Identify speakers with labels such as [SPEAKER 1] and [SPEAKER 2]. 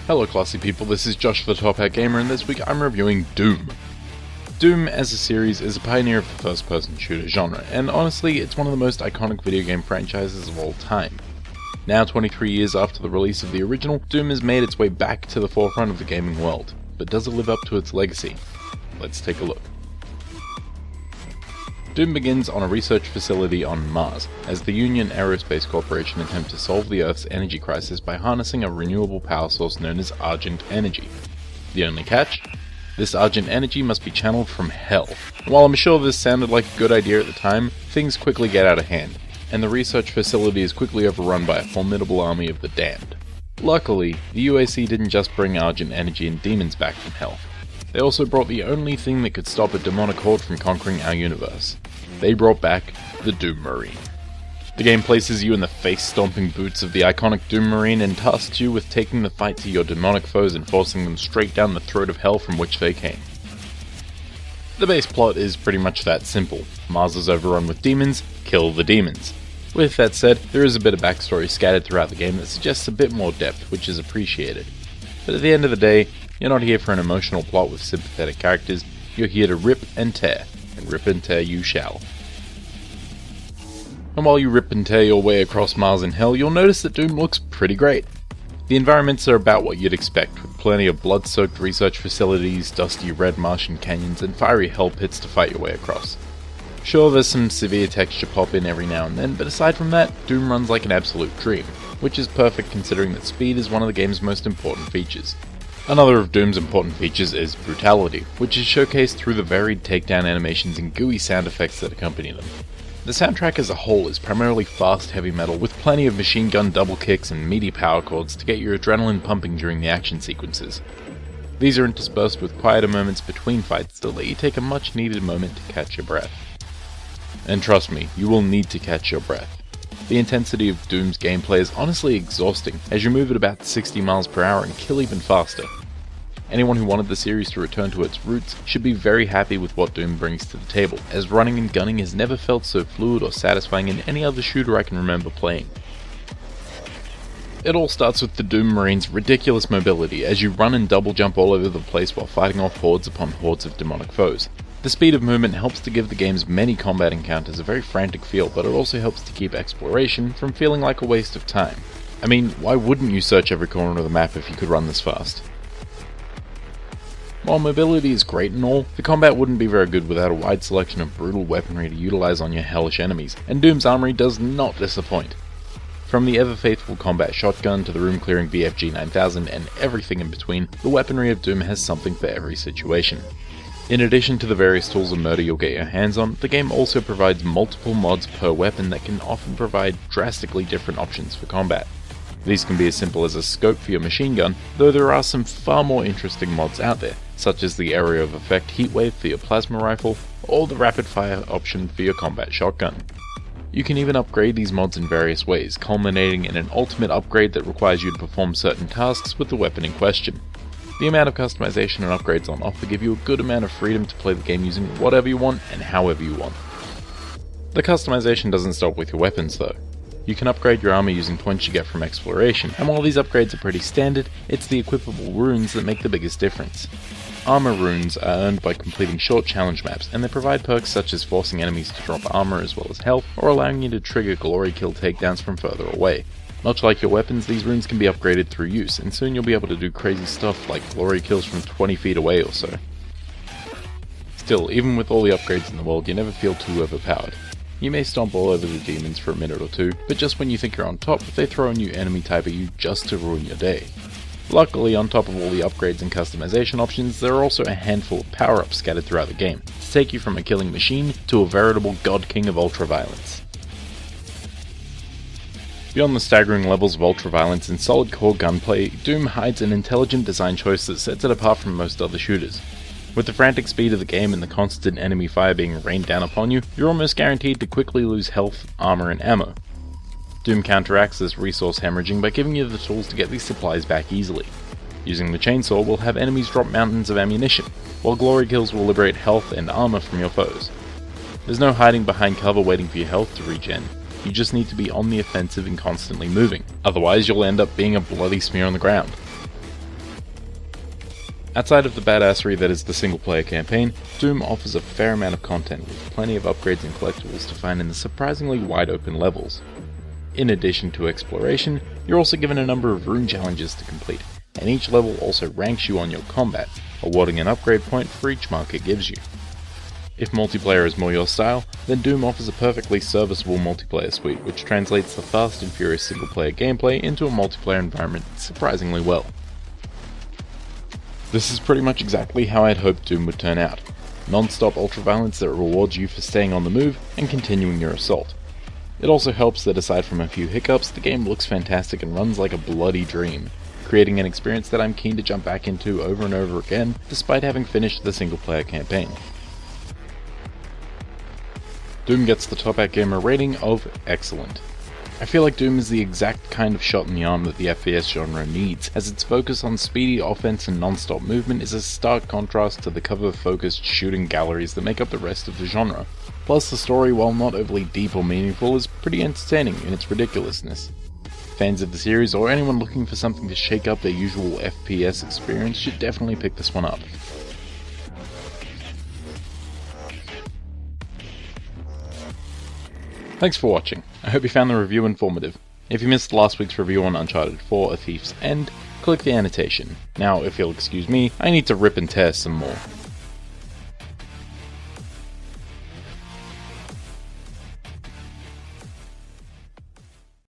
[SPEAKER 1] Hello classy people, this is Josh the Top Hat Gamer, and this week I'm reviewing Doom. Doom as a series is a pioneer of the first-person shooter genre, and honestly it's one of the most iconic video game franchises of all time. Now 23 years after the release of the original, Doom has made its way back to the forefront of the gaming world, but does it live up to its legacy? Let's take a look. Doom begins on a research facility on Mars, as the Union Aerospace Corporation attempt to solve the Earth's energy crisis by harnessing a renewable power source known as Argent Energy. The only catch? This Argent Energy must be channeled from hell. While I'm sure this sounded like a good idea at the time, things quickly get out of hand, and the research facility is quickly overrun by a formidable army of the damned. Luckily, the UAC didn't just bring Argent Energy and demons back from hell. They also brought the only thing that could stop a demonic horde from conquering our universe. They brought back the Doom Marine. The game places you in the face-stomping boots of the iconic Doom Marine and tasks you with taking the fight to your demonic foes and forcing them straight down the throat of hell from which they came. The base plot is pretty much that simple. Mars is overrun with demons, kill the demons. With that said, there is a bit of backstory scattered throughout the game that suggests a bit more depth, which is appreciated. But at the end of the day, you're not here for an emotional plot with sympathetic characters, you're here to rip and tear you shall. And while you rip and tear your way across Mars and hell, you'll notice that Doom looks pretty great. The environments are about what you'd expect, with plenty of blood-soaked research facilities, dusty red Martian canyons, and fiery hell pits to fight your way across. Sure, there's some severe texture pop in every now and then, but aside from that, Doom runs like an absolute dream, which is perfect considering that speed is one of the game's most important features. Another of Doom's important features is brutality, which is showcased through the varied takedown animations and gooey sound effects that accompany them. The soundtrack as a whole is primarily fast heavy metal with plenty of machine gun double kicks and meaty power chords to get your adrenaline pumping during the action sequences. These are interspersed with quieter moments between fights to let you take a much needed moment to catch your breath. And trust me, you will need to catch your breath. The intensity of Doom's gameplay is honestly exhausting as you move at about 60 miles per hour and kill even faster. Anyone who wanted the series to return to its roots should be very happy with what Doom brings to the table, as running and gunning has never felt so fluid or satisfying in any other shooter I can remember playing. It all starts with the Doom Marine's ridiculous mobility as you run and double jump all over the place while fighting off hordes upon hordes of demonic foes. The speed of movement helps to give the game's many combat encounters a very frantic feel, but it also helps to keep exploration from feeling like a waste of time. I mean, why wouldn't you search every corner of the map if you could run this fast? While mobility is great and all, the combat wouldn't be very good without a wide selection of brutal weaponry to utilize on your hellish enemies, and Doom's armory does not disappoint. From the ever-faithful combat shotgun to the room-clearing BFG 9000 and everything in between, the weaponry of Doom has something for every situation. In addition to the various tools of murder you'll get your hands on, the game also provides multiple mods per weapon that can often provide drastically different options for combat. These can be as simple as a scope for your machine gun, though there are some far more interesting mods out there, such as the area of effect heatwave for your plasma rifle, or the rapid fire option for your combat shotgun. You can even upgrade these mods in various ways, culminating in an ultimate upgrade that requires you to perform certain tasks with the weapon in question. The amount of customization and upgrades on offer give you a good amount of freedom to play the game using whatever you want and however you want. The customization doesn't stop with your weapons though. You can upgrade your armor using points you get from exploration, and while these upgrades are pretty standard, it's the equipable runes that make the biggest difference. Armor runes are earned by completing short challenge maps, and they provide perks such as forcing enemies to drop armor as well as health, or allowing you to trigger glory kill takedowns from further away. Much like your weapons, these runes can be upgraded through use, and soon you'll be able to do crazy stuff like glory kills from 20 feet away or so. Still, even with all the upgrades in the world, you never feel too overpowered. You may stomp all over the demons for a minute or two, but just when you think you're on top, they throw a new enemy type at you just to ruin your day. Luckily, on top of all the upgrades and customization options, there are also a handful of power-ups scattered throughout the game, to take you from a killing machine to a veritable god king of ultraviolence. Beyond the staggering levels of ultraviolence and solid core gunplay, Doom hides an intelligent design choice that sets it apart from most other shooters. With the frantic speed of the game and the constant enemy fire being rained down upon you, you're almost guaranteed to quickly lose health, armor, and ammo. Doom counteracts this resource hemorrhaging by giving you the tools to get these supplies back easily. Using the chainsaw will have enemies drop mountains of ammunition, while glory kills will liberate health and armor from your foes. There's no hiding behind cover waiting for your health to regen. You just need to be on the offensive and constantly moving, otherwise you'll end up being a bloody smear on the ground. Outside of the badassery that is the single-player campaign, Doom offers a fair amount of content with plenty of upgrades and collectibles to find in the surprisingly wide-open levels. In addition to exploration, you're also given a number of rune challenges to complete, and each level also ranks you on your combat, awarding an upgrade point for each mark it gives you. If multiplayer is more your style, then Doom offers a perfectly serviceable multiplayer suite which translates the fast and furious single-player gameplay into a multiplayer environment surprisingly well. This is pretty much exactly how I'd hoped Doom would turn out. Non-stop ultraviolence that rewards you for staying on the move and continuing your assault. It also helps that aside from a few hiccups, the game looks fantastic and runs like a bloody dream, creating an experience that I'm keen to jump back into over and over again despite having finished the single-player campaign. Doom gets the Top Hat Gamer rating of excellent. I feel like Doom is the exact kind of shot in the arm that the FPS genre needs, as its focus on speedy offense and non-stop movement is a stark contrast to the cover-focused shooting galleries that make up the rest of the genre. Plus the story, while not overly deep or meaningful, is pretty entertaining in its ridiculousness. Fans of the series, or anyone looking for something to shake up their usual FPS experience, should definitely pick this one up. Thanks for watching. I hope you found the review informative. If you missed last week's review on Uncharted 4: A Thief's End, click the annotation. Now, if you'll excuse me, I need to rip and tear some more.